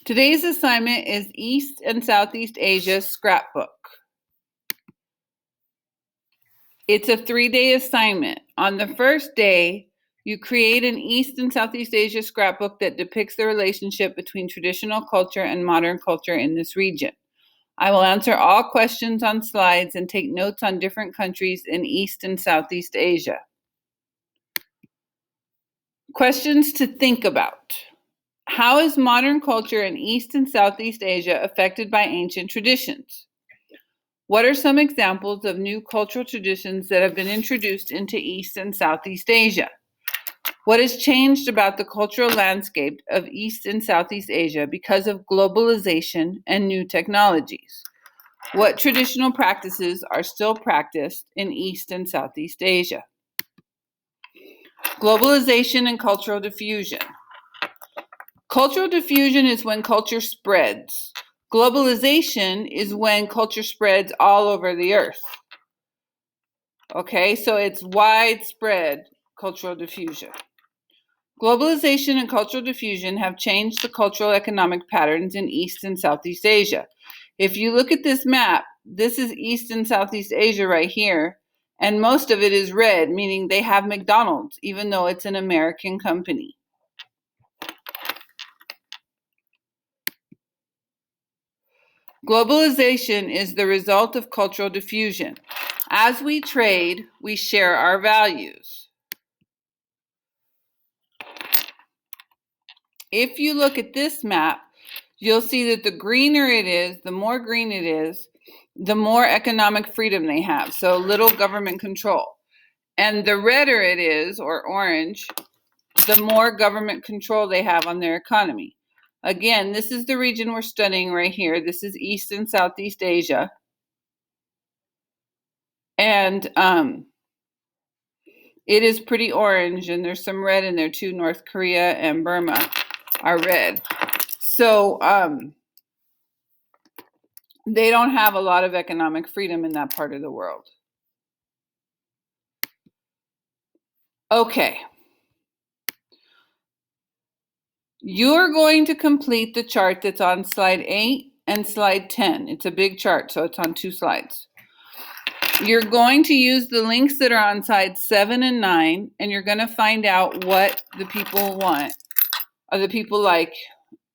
Today's assignment is East and Southeast Asia Scrapbook. It's a 3-day assignment. On the first day, you create an East and Southeast Asia scrapbook that depicts the relationship between traditional culture and modern culture in this region. I will answer all questions on slides and take notes on different countries in East and Southeast Asia. Questions to think about. How is modern culture in East and Southeast Asia affected by ancient traditions? What are some examples of new cultural traditions that have been introduced into East and Southeast Asia? What has changed about the cultural landscape of East and Southeast Asia because of globalization and new technologies? What traditional practices are still practiced in East and Southeast Asia? Globalization and cultural diffusion. Cultural diffusion is when culture spreads. Globalization is when culture spreads all over the earth. Okay, so it's widespread cultural diffusion. Globalization and cultural diffusion have changed the cultural economic patterns in East and Southeast Asia. If you look at this map, this is East and Southeast Asia right here, and most of it is red, meaning they have McDonald's, even though it's an American company. Globalization is the result of cultural diffusion. As we trade, we share our values. If you look at this map, you'll see that the greener it is, the more green it is, the more economic freedom they have, so little government control. And the redder it is, or orange, the more government control they have on their economy. Again, this is the region we're studying right here. This is East and Southeast Asia. And it is pretty orange, and there's some red in there too. North Korea and Burma are red. So they don't have a lot of economic freedom in that part of the world. Okay. You're going to complete the chart that's on slide 8 and slide 10. It's a big chart, so it's on 2 slides. You're going to use the links that are on slides 7 and 9, and you're going to find out what the people want, or the people like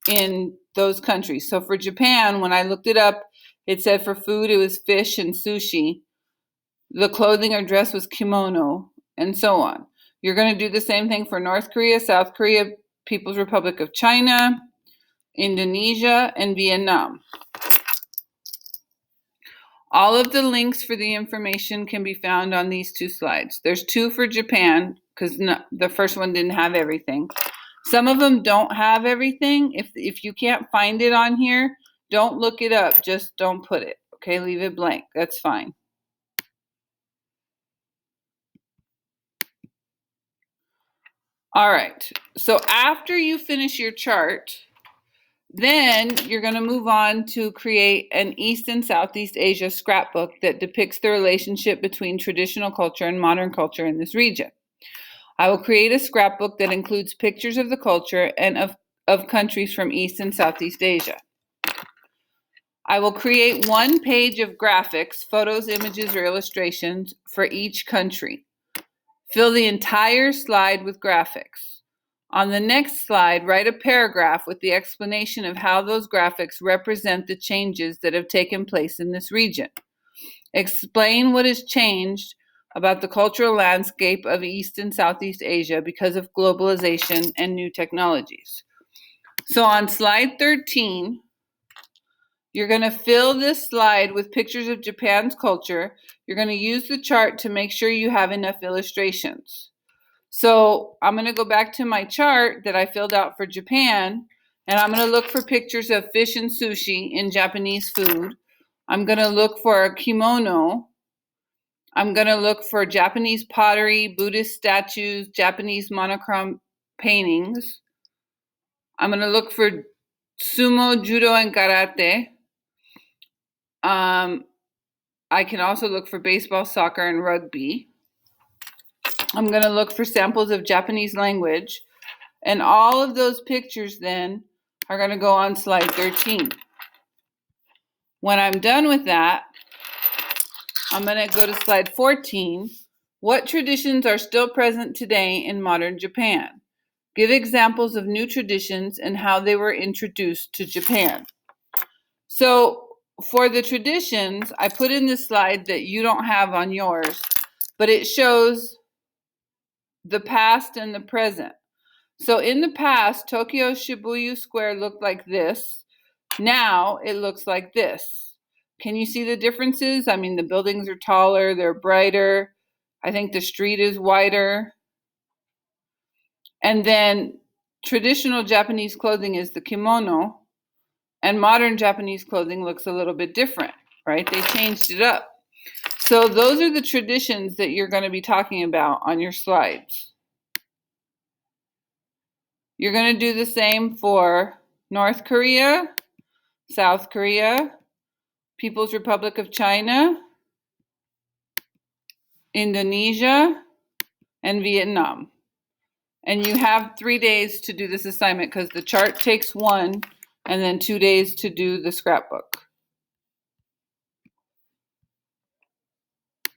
in those countries. So for Japan, when I looked it up, it said for food, it was fish and sushi. The clothing or dress was kimono, and so on. You're going to do the same thing for North Korea, South Korea, People's Republic of China, Indonesia, and Vietnam. All of the links for the information can be found on these 2 slides. There's 2 for Japan, because the first one didn't have everything. Some of them don't have everything. If you can't find it on here, don't look it up. Just don't put it. Okay, leave it blank. That's fine. All right, so after you finish your chart, then you're going to move on to create an East and Southeast Asia scrapbook that depicts the relationship between traditional culture and modern culture in this region. I will create a scrapbook that includes pictures of the culture and of countries from East and Southeast Asia. I will create 1 page of graphics, photos, images, or illustrations for each country. Fill the entire slide with graphics. On the next slide, write a paragraph with the explanation of how those graphics represent the changes that have taken place in this region. Explain what has changed about the cultural landscape of East and Southeast Asia because of globalization and new technologies. So on slide 13, you're going to fill this slide with pictures of Japan's culture. You're going to use the chart to make sure you have enough illustrations. So I'm going to go back to my chart that I filled out for Japan, and I'm going to look for pictures of fish and sushi in Japanese food. I'm going to look for a kimono. I'm going to look for Japanese pottery, Buddhist statues, Japanese monochrome paintings. I'm going to look for sumo, judo, and karate. I can also look for baseball, soccer, and rugby. I'm going to look for samples of Japanese language. And all of those pictures then are going to go on slide 13. When I'm done with that, I'm going to go to slide 14. What traditions are still present today in modern Japan? Give examples of new traditions and how they were introduced to Japan. So for the traditions, I put in this slide that you don't have on yours, but it shows the past and the present. So in the past, Tokyo Shibuya Square looked like this. Now it looks like this. Can you see the differences? I mean, the buildings are taller, they're brighter. I think the street is wider. And then traditional Japanese clothing is the kimono, and modern Japanese clothing looks a little bit different, right? They changed it up. So those are the traditions that you're going to be talking about on your slides. You're going to do the same for North Korea, South Korea, People's Republic of China, Indonesia, and Vietnam. And you have 3 days to do this assignment because the chart takes 1 and then 2 days to do the scrapbook.